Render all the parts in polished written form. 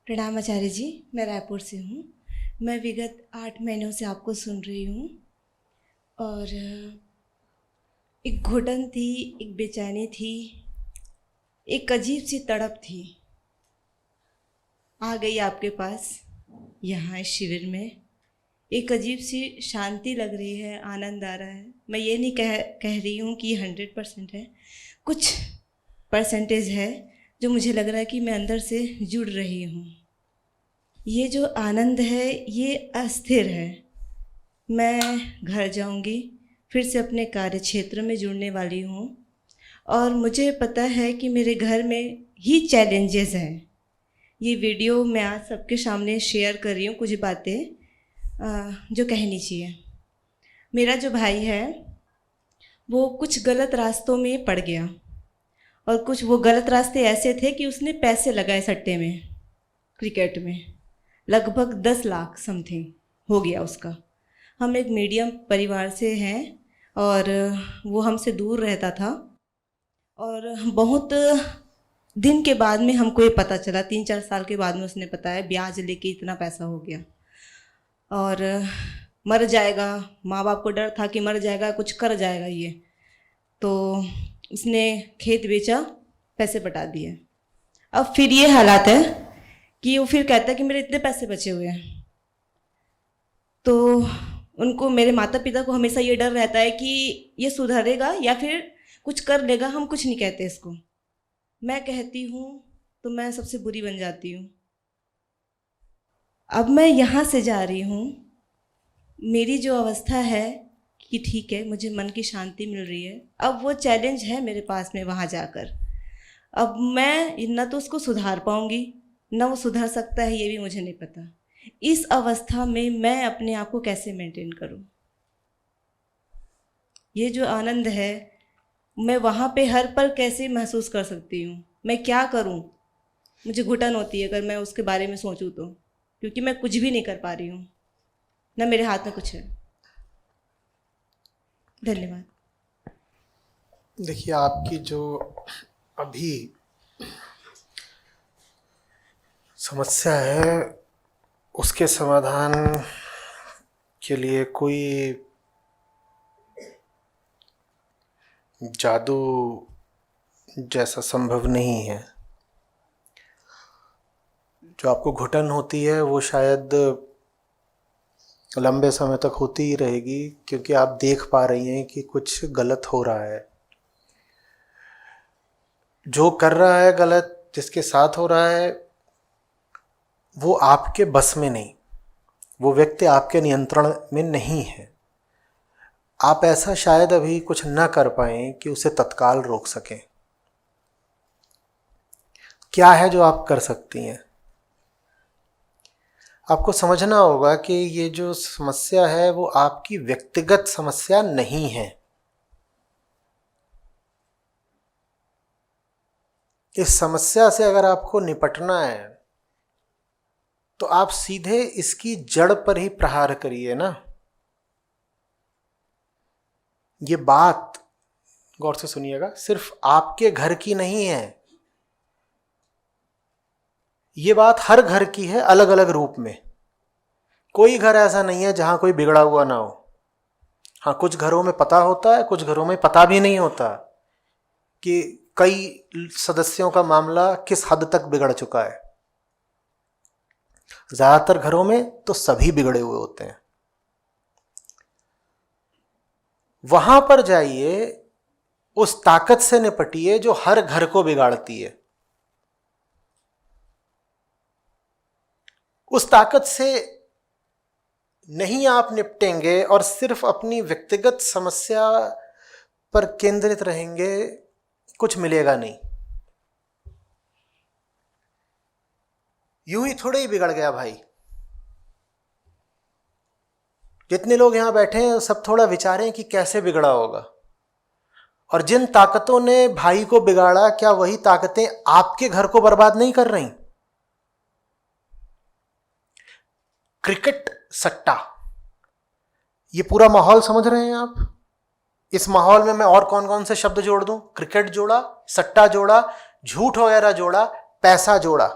प्रणाम आचार्य जी। मैं रायपुर से हूँ। मैं विगत 8 महीनों से आपको सुन रही हूँ और एक घुटन थी, एक बेचैनी थी, एक अजीब सी तड़प थी। आ गई आपके पास यहाँ इस शिविर में। एक अजीब सी शांति लग रही है, आनंद आ रहा है। मैं ये नहीं कह रही हूँ कि ये 100% है, कुछ परसेंटेज है जो मुझे लग रहा है कि मैं अंदर से जुड़ रही हूँ। ये जो आनंद है ये अस्थिर है। मैं घर जाऊंगी, फिर से अपने कार्य क्षेत्र में जुड़ने वाली हूँ और मुझे पता है कि मेरे घर में ही चैलेंजेस हैं। ये वीडियो मैं आज सबके सामने शेयर कर रही हूँ, कुछ बातें जो कहनी चाहिए। मेरा जो भाई है वो कुछ गलत रास्तों में पड़ गया और कुछ वो गलत रास्ते ऐसे थे कि उसने पैसे लगाए सट्टे में, क्रिकेट में। लगभग 10 लाख समथिंग हो गया उसका। हम एक मीडियम परिवार से हैं और वो हमसे दूर रहता था और बहुत दिन के बाद में हमको ये पता चला, 3-4 साल के बाद में उसने बताया ब्याज लेके इतना पैसा हो गया और मर जाएगा। माँ बाप को डर था कि मर जाएगा, कुछ कर जाएगा ये, तो उसने खेत बेचा, पैसे बटा दिए। अब फिर ये हालात है कि वो फिर कहता है कि मेरे इतने पैसे बचे हुए हैं। तो उनको, मेरे माता पिता को हमेशा ये डर रहता है कि ये सुधरेगा या फिर कुछ कर लेगा। हम कुछ नहीं कहते इसको, मैं कहती हूँ तो मैं सबसे बुरी बन जाती हूँ। अब मैं यहाँ से जा रही हूँ, मेरी जो अवस्था है कि ठीक है, मुझे मन की शांति मिल रही है। अब वो चैलेंज है मेरे पास में वहाँ जाकर। अब मैं न तो उसको सुधार पाऊँगी, न वो सुधर सकता है, ये भी मुझे नहीं पता। इस अवस्था में मैं अपने आप को कैसे मेंटेन करूं? ये जो आनंद है मैं वहाँ पे हर पल कैसे महसूस कर सकती हूँ? मैं क्या करूँ? मुझे घुटन होती है अगर मैं उसके बारे में सोचूं तो, क्योंकि मैं कुछ भी नहीं कर पा रही हूँ, ना मेरे हाथ में कुछ है। धन्यवाद। देखिए, आपकी जो अभी समस्या है उसके समाधान के लिए कोई जादू जैसा संभव नहीं है। जो आपको घुटन होती है वो शायद लंबे समय तक होती ही रहेगी, क्योंकि आप देख पा रही हैं कि कुछ गलत हो रहा है। जो कर रहा है गलत, जिसके साथ हो रहा है, वो आपके बस में नहीं, वो व्यक्ति आपके नियंत्रण में नहीं है। आप ऐसा शायद अभी कुछ न कर पाएं कि उसे तत्काल रोक सकें। क्या है जो आप कर सकती हैं? आपको समझना होगा कि ये जो समस्या है वो आपकी व्यक्तिगत समस्या नहीं है। इस समस्या से अगर आपको निपटना है तो आप सीधे इसकी जड़ पर ही प्रहार करिए ना। ये बात गौर से सुनिएगा, सिर्फ आपके घर की नहीं है, ये बात हर घर की है, अलग अलग रूप में। कोई घर ऐसा नहीं है जहां कोई बिगड़ा हुआ ना हो। हाँ, कुछ घरों में पता होता है, कुछ घरों में पता भी नहीं होता कि कई सदस्यों का मामला किस हद तक बिगड़ चुका है। ज्यादातर घरों में तो सभी बिगड़े हुए होते हैं। वहां पर जाइए, उस ताकत से निपटिए जो हर घर को बिगाड़ती है। उस ताकत से नहीं आप निपटेंगे और सिर्फ अपनी व्यक्तिगत समस्या पर केंद्रित रहेंगे, कुछ मिलेगा नहीं। यूं ही थोड़े ही बिगड़ गया भाई। जितने लोग यहां बैठे हैं सब थोड़ा विचारें कि कैसे बिगड़ा होगा। और जिन ताकतों ने भाई को बिगाड़ा, क्या वही ताकतें आपके घर को बर्बाद नहीं कर रही? क्रिकेट, सट्टा, ये पूरा माहौल समझ रहे हैं आप? इस माहौल में मैं और कौन कौन से शब्द जोड़ दूं? क्रिकेट जोड़ा, सट्टा जोड़ा, झूठ वगैरह जोड़ा, पैसा जोड़ा।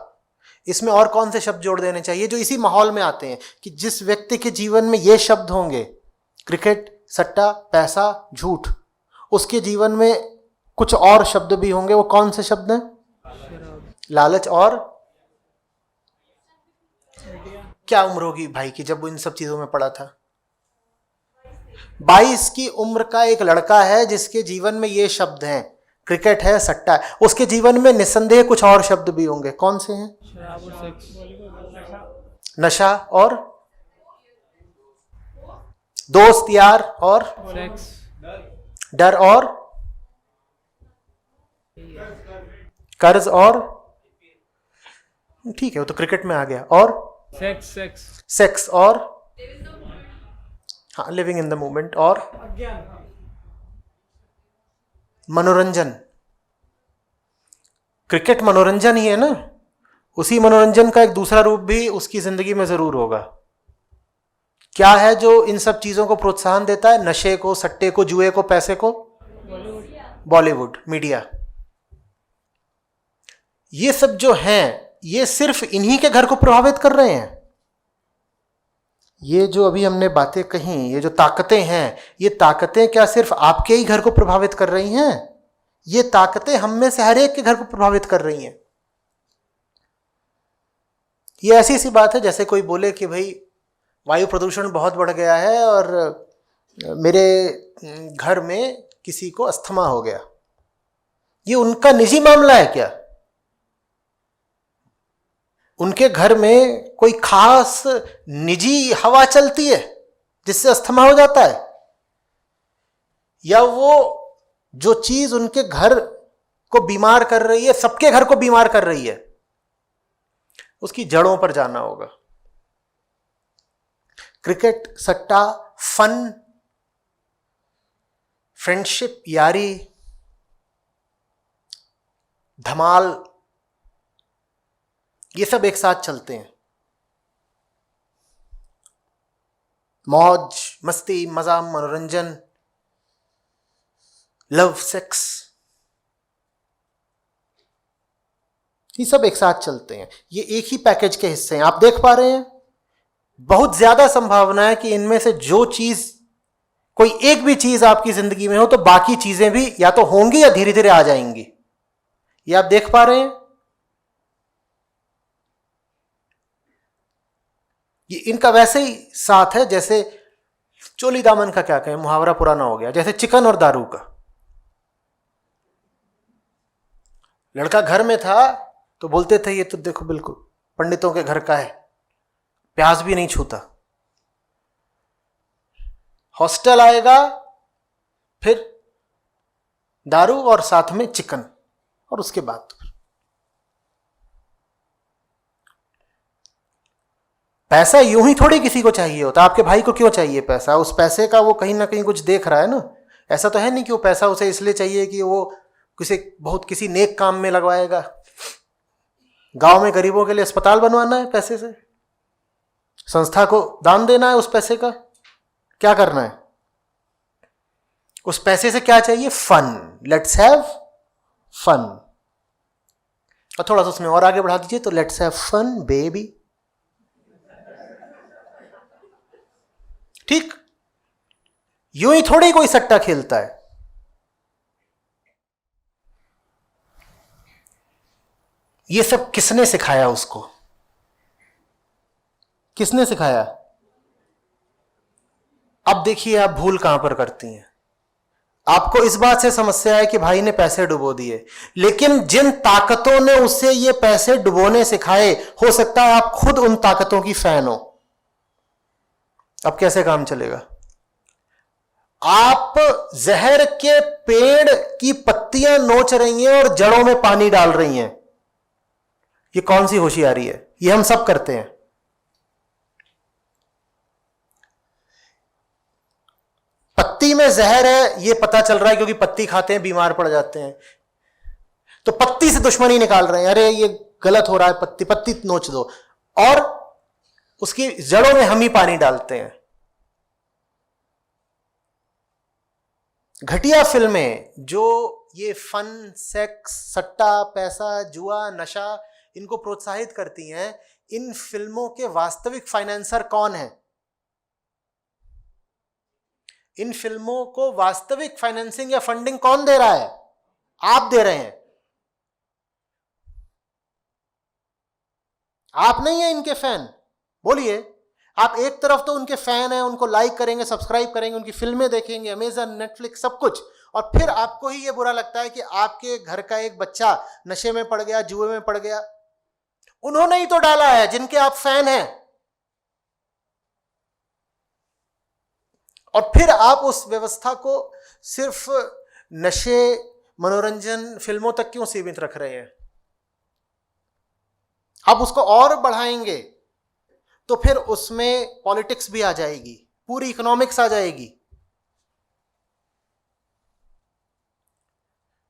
इसमें और कौन से शब्द जोड़ देने चाहिए जो इसी माहौल में आते हैं कि जिस व्यक्ति के जीवन में ये शब्द होंगे, क्रिकेट, सट्टा, पैसा, झूठ, उसके जीवन में कुछ और शब्द भी होंगे। वो कौन से शब्द हैं? लालच और क्या उम्र होगी भाई की जब वो इन सब चीजों में पड़ा था? 22 की उम्र का एक लड़का है जिसके जीवन में ये शब्द हैं, क्रिकेट है, सट्टा है। उसके जीवन में निस्संदेह कुछ और शब्द भी होंगे। कौन से हैं? नशा और दोस्त यार और डर और कर्ज और, ठीक है वो तो क्रिकेट में आ गया, और सेक्स और, हाँ लिविंग इन द मोमेंट, और मनोरंजन। क्रिकेट मनोरंजन ही है ना, उसी मनोरंजन का एक दूसरा रूप भी उसकी जिंदगी में जरूर होगा। क्या है जो इन सब चीजों को प्रोत्साहन देता है? नशे को, सट्टे को, जुए को, पैसे को? बॉलीवुड, मीडिया। ये सब जो हैं ये सिर्फ इन्हीं के घर को प्रभावित कर रहे हैं। ये जो अभी हमने बातें कही, ये जो ताकतें हैं, ये ताकतें क्या सिर्फ आपके ही घर को प्रभावित कर रही हैं? ये ताकतें हम में से हर एक के घर को प्रभावित कर रही हैं। ये ऐसी सी बात है जैसे कोई बोले कि भाई वायु प्रदूषण बहुत बढ़ गया है और मेरे घर में किसी को अस्थमा हो गया। ये उनका निजी मामला है क्या? उनके घर में कोई खास निजी हवा चलती है जिससे अस्थमा हो जाता है? या वो जो चीज उनके घर को बीमार कर रही है, सबके घर को बीमार कर रही है? उसकी जड़ों पर जाना होगा। क्रिकेट, सट्टा, फन, फ्रेंडशिप, यारी, धमाल, ये सब एक साथ चलते हैं। मौज मस्ती, मजा, मनोरंजन, लव, सेक्स, ये सब एक साथ चलते हैं। ये एक ही पैकेज के हिस्से हैं। आप देख पा रहे हैं बहुत ज्यादा संभावना है कि इनमें से जो चीज, कोई एक भी चीज आपकी जिंदगी में हो तो बाकी चीजें भी या तो होंगी या धीरे धीरे आ जाएंगी। ये आप देख पा रहे हैं। ये इनका वैसे ही साथ है जैसे चोली दामन का, क्या कहें, मुहावरा पुराना हो गया, जैसे चिकन और दारू का। लड़का घर में था तो बोलते थे ये तो देखो बिल्कुल पंडितों के घर का है, प्याज भी नहीं छूता। हॉस्टल आएगा फिर दारू और साथ में चिकन, और उसके बाद पैसा यूं ही थोड़ी किसी को चाहिए होता। आपके भाई को क्यों चाहिए पैसा? उस पैसे का वो कहीं ना कहीं कुछ देख रहा है ना। ऐसा तो है नहीं कि वो पैसा उसे इसलिए चाहिए कि वो किसी नेक काम में लगवाएगा। गांव में गरीबों के लिए अस्पताल बनवाना है पैसे से, संस्था को दान देना है उस पैसे का, क्या करना है? उस पैसे से क्या चाहिए? फन। Let's have fun. और थोड़ा सा उसमें और आगे बढ़ा दीजिए तो लेट्स हैव फन बेबी। ठीक, यूं ही थोड़ी कोई सट्टा खेलता है। ये सब किसने सिखाया उसको? किसने सिखाया? अब देखिए आप भूल कहां पर करती हैं। आपको इस बात से समस्या है कि भाई ने पैसे डुबो दिए, लेकिन जिन ताकतों ने उससे ये पैसे डुबोने सिखाए, हो सकता है आप खुद उन ताकतों की फैन हो। अब कैसे काम चलेगा? आप जहर के पेड़ की पत्तियां नोच रही हैं और जड़ों में पानी डाल रही हैं। ये कौन सी होशियारी है? ये हम सब करते हैं। पत्ती में जहर है ये पता चल रहा है क्योंकि पत्ती खाते हैं बीमार पड़ जाते हैं, तो पत्ती से दुश्मनी निकाल रहे हैं। अरे ये गलत हो रहा है, पत्ती पत्ती नोच दो, और उसकी जड़ों में हम ही पानी डालते हैं। घटिया फिल्में जो ये फन, सेक्स, सट्टा, पैसा, जुआ, नशा, इनको प्रोत्साहित करती हैं, इन फिल्मों के वास्तविक फाइनेंसर कौन है? इन फिल्मों को वास्तविक फाइनेंसिंग या फंडिंग कौन दे रहा है? आप दे रहे हैं। आप नहीं है इनके फैन। बोलिए, आप एक तरफ तो उनके फैन हैं, उनको लाइक करेंगे, सब्सक्राइब करेंगे, उनकी फिल्में देखेंगे, अमेजन, नेटफ्लिक्स, सब कुछ, और फिर आपको ही ये बुरा लगता है कि आपके घर का एक बच्चा नशे में पड़ गया, जुए में पड़ गया। उन्होंने ही तो डाला है जिनके आप फैन हैं, और फिर आप उस व्यवस्था को सिर्फ नशे, मनोरंजन, फिल्मों तक क्यों सीमित रख रहे हैं? आप उसको और बढ़ाएंगे तो फिर उसमें पॉलिटिक्स भी आ जाएगी, पूरी इकोनॉमिक्स आ जाएगी।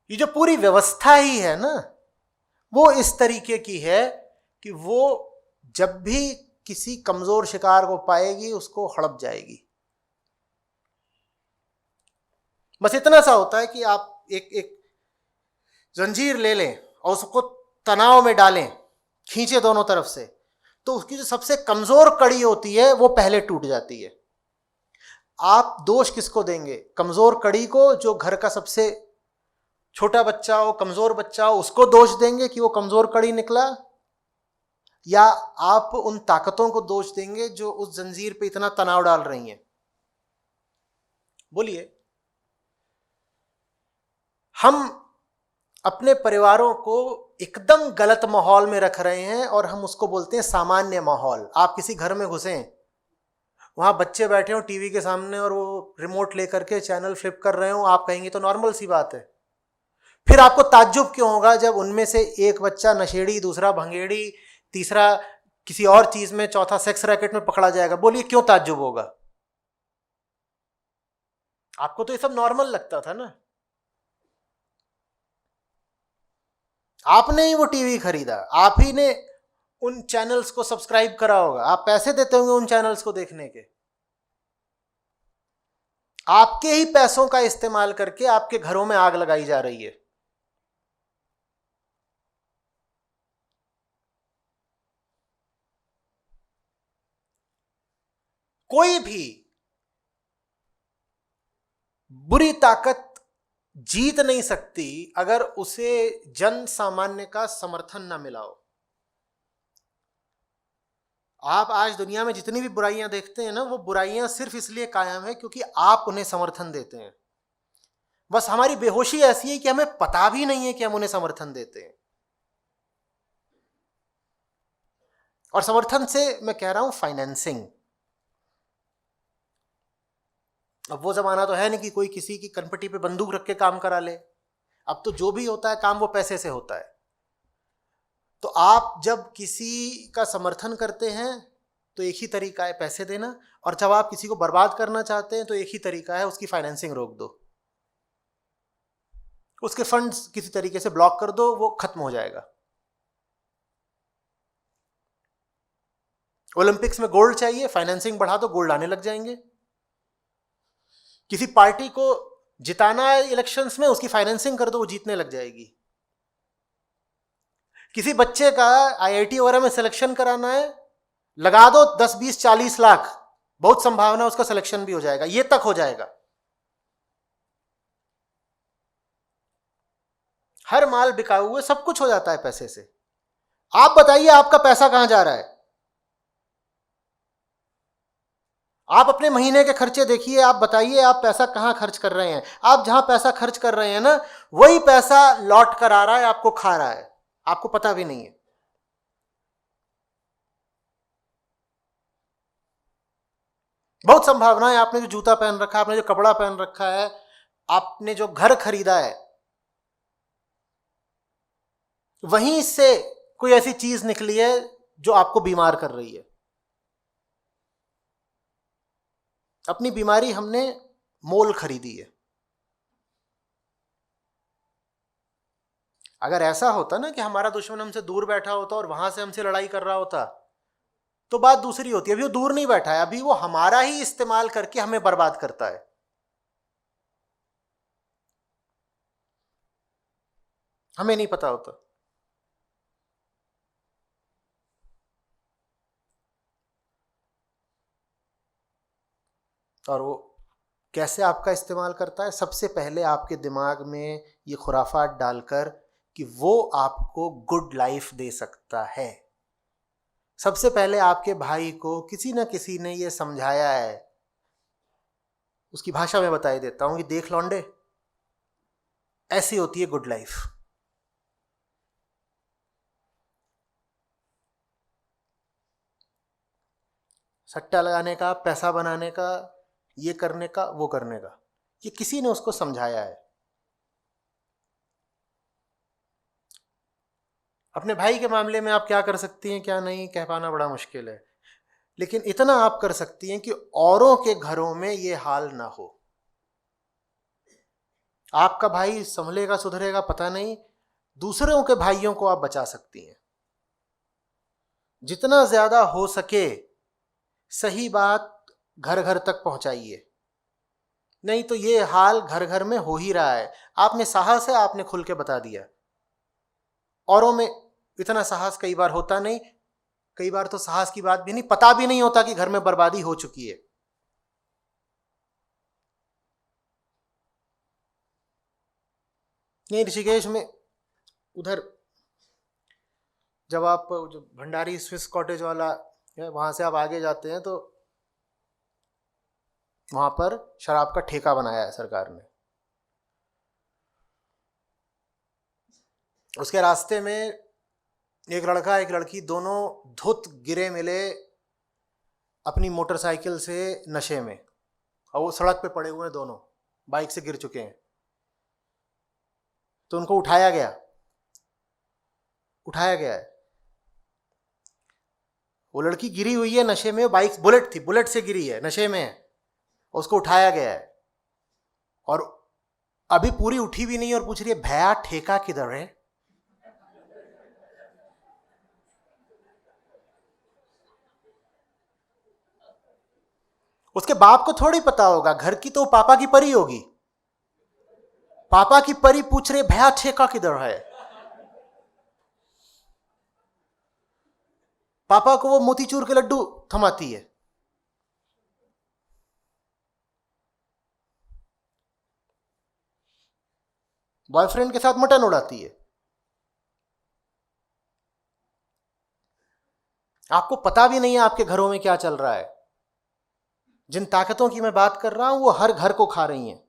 ये जो पूरी व्यवस्था ही है ना, वो इस तरीके की है कि वो जब भी किसी कमजोर शिकार को पाएगी उसको हड़प जाएगी। बस इतना सा होता है कि आप एक जंजीर ले लें और उसको तनाव में डालें, खींचे दोनों तरफ से, तो उसकी जो सबसे कमजोर कड़ी होती है वो पहले टूट जाती है। आप दोष किसको देंगे? कमजोर कड़ी को। जो घर का सबसे छोटा बच्चा हो, कमजोर बच्चा हो, उसको दोष देंगे कि वो कमजोर कड़ी निकला, या आप उन ताकतों को दोष देंगे जो उस जंजीर पे इतना तनाव डाल रही हैं? बोलिए। हम अपने परिवारों को एकदम गलत माहौल में रख रहे हैं और हम उसको बोलते हैं सामान्य माहौल। आप किसी घर में घुसें, वहां बच्चे बैठे हो टीवी के सामने और वो रिमोट लेकर के चैनल फ्लिप कर रहे हो, आप कहेंगे तो नॉर्मल सी बात है। फिर आपको ताज्जुब क्यों होगा जब उनमें से एक बच्चा नशेड़ी, दूसरा भंगेड़ी, तीसरा किसी और चीज में, चौथा सेक्स रैकेट में पकड़ा जाएगा? बोलिए, क्यों ताज्जुब होगा? आपको तो ये सब नॉर्मल लगता था ना। आपने ही वो टीवी खरीदा, आप ही ने उन चैनल्स को सब्सक्राइब करा होगा, आप पैसे देते होंगे उन चैनल्स को देखने के। आपके ही पैसों का इस्तेमाल करके आपके घरों में आग लगाई जा रही है। कोई भी बुरी ताकत जीत नहीं सकती अगर उसे जन सामान्य का समर्थन ना मिला हो। आप आज दुनिया में जितनी भी बुराइयां देखते हैं ना, वो बुराइयां सिर्फ इसलिए कायम है क्योंकि आप उन्हें समर्थन देते हैं। बस हमारी बेहोशी ऐसी है कि हमें पता भी नहीं है कि हम उन्हें समर्थन देते हैं। और समर्थन से मैं कह रहा हूं फाइनेंसिंग। अब वो जमाना तो है नहीं कि कोई किसी की कनपटी पे बंदूक रख के काम करा ले। अब तो जो भी होता है काम वो पैसे से होता है। तो आप जब किसी का समर्थन करते हैं तो एक ही तरीका है पैसे देना, और जब आप किसी को बर्बाद करना चाहते हैं तो एक ही तरीका है उसकी फाइनेंसिंग रोक दो, उसके फंड्स किसी तरीके से ब्लॉक कर दो, वो खत्म हो जाएगा। ओलंपिक्स में गोल्ड चाहिए, फाइनेंसिंग बढ़ा दो, गोल्ड आने लग जाएंगे। किसी पार्टी को जिताना है इलेक्शंस में, उसकी फाइनेंसिंग कर दो, वो जीतने लग जाएगी। किसी बच्चे का आईआईटी वगैरह में सिलेक्शन कराना है, लगा दो 10, 20, 40 लाख, बहुत संभावना है उसका सिलेक्शन भी हो जाएगा, ये तक हो जाएगा। हर माल बिका हुआ, सब कुछ हो जाता है पैसे से। आप बताइए आपका पैसा कहां जा रहा है? आप अपने महीने के खर्चे देखिए, आप बताइए आप पैसा कहां खर्च कर रहे हैं। आप जहां पैसा खर्च कर रहे हैं ना, वही पैसा लौट कर आ रहा है, आपको खा रहा है, आपको पता भी नहीं है। बहुत संभावना है आपने जो जूता पहन रखा है, आपने जो कपड़ा पहन रखा है, आपने जो घर खरीदा है, वहीं से कोई ऐसी चीज निकली है जो आपको बीमार कर रही है। अपनी बीमारी हमने मोल खरीदी है। अगर ऐसा होता ना कि हमारा दुश्मन हमसे दूर बैठा होता और वहां से हमसे लड़ाई कर रहा होता तो बात दूसरी होती है। अभी वो दूर नहीं बैठा है, अभी वो हमारा ही इस्तेमाल करके हमें बर्बाद करता है। हमें नहीं पता होता। और वो कैसे आपका इस्तेमाल करता है? सबसे पहले आपके दिमाग में ये खुराफात डालकर कि वो आपको गुड लाइफ दे सकता है। सबसे पहले आपके भाई को किसी न किसी ने ये समझाया है, उसकी भाषा में बताई देता हूं कि देख लौंडे, ऐसी होती है गुड लाइफ। सट्टा लगाने का, पैसा बनाने का, ये करने का, वो करने का, ये किसी ने उसको समझाया है। अपने भाई के मामले में आप क्या कर सकती हैं, क्या नहीं, कह पाना बड़ा मुश्किल है, लेकिन इतना आप कर सकती हैं कि औरों के घरों में ये हाल ना हो। आपका भाई संभलेगा सुधरेगा पता नहीं, दूसरों के भाइयों को आप बचा सकती हैं। जितना ज्यादा हो सके सही बात घर घर तक पहुंचाइए, नहीं तो ये हाल घर घर में हो ही रहा है। आप में साहस है, आपने खुल के बता दिया। औरों में इतना साहस कई बार होता नहीं, कई बार तो साहस की बात भी नहीं, पता भी नहीं होता कि घर में बर्बादी हो चुकी है। नहीं, ऋषिकेश में उधर जब आप जो भंडारी स्विस कॉटेज वाला है वहां से आप आगे जाते हैं तो वहां पर शराब का ठेका बनाया है सरकार ने। उसके रास्ते में एक लड़का एक लड़की दोनों धुत गिरे मिले अपनी मोटरसाइकिल से नशे में, और वो सड़क पे पड़े हुए हैं, दोनों बाइक से गिर चुके हैं। तो उनको उठाया गया है। वो लड़की गिरी हुई है नशे में, बाइक बुलेट थी, बुलेट से गिरी है, नशे में है, उसको उठाया गया है। और अभी पूरी उठी भी नहीं और पूछ रही है भैया ठेका किधर है? उसके बाप को थोड़ी पता होगा, घर की तो पापा की परी होगी। पापा की परी पूछ रहे भैया ठेका किधर है? पापा को वो मोतीचूर के लड्डू थमाती है। बॉयफ्रेंड के साथ मटन उड़ाती है। आपको पता भी नहीं है आपके घरों में क्या चल रहा है। जिन ताकतों की मैं बात कर रहा हूं वो हर घर को खा रही हैं।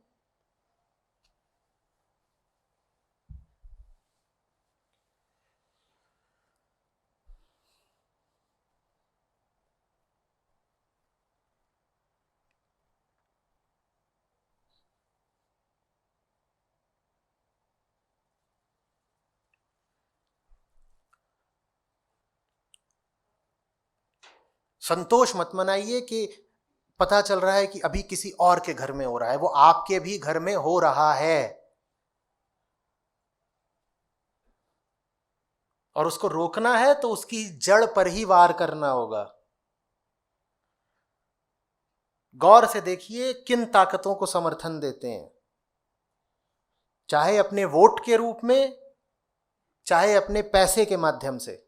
संतोष मत मनाइए कि पता चल रहा है कि अभी किसी और के घर में हो रहा है, वो आपके भी घर में हो रहा है और उसको रोकना है तो उसकी जड़ पर ही वार करना होगा। गौर से देखिए किन ताकतों को समर्थन देते हैं, चाहे अपने वोट के रूप में, चाहे अपने पैसे के माध्यम से।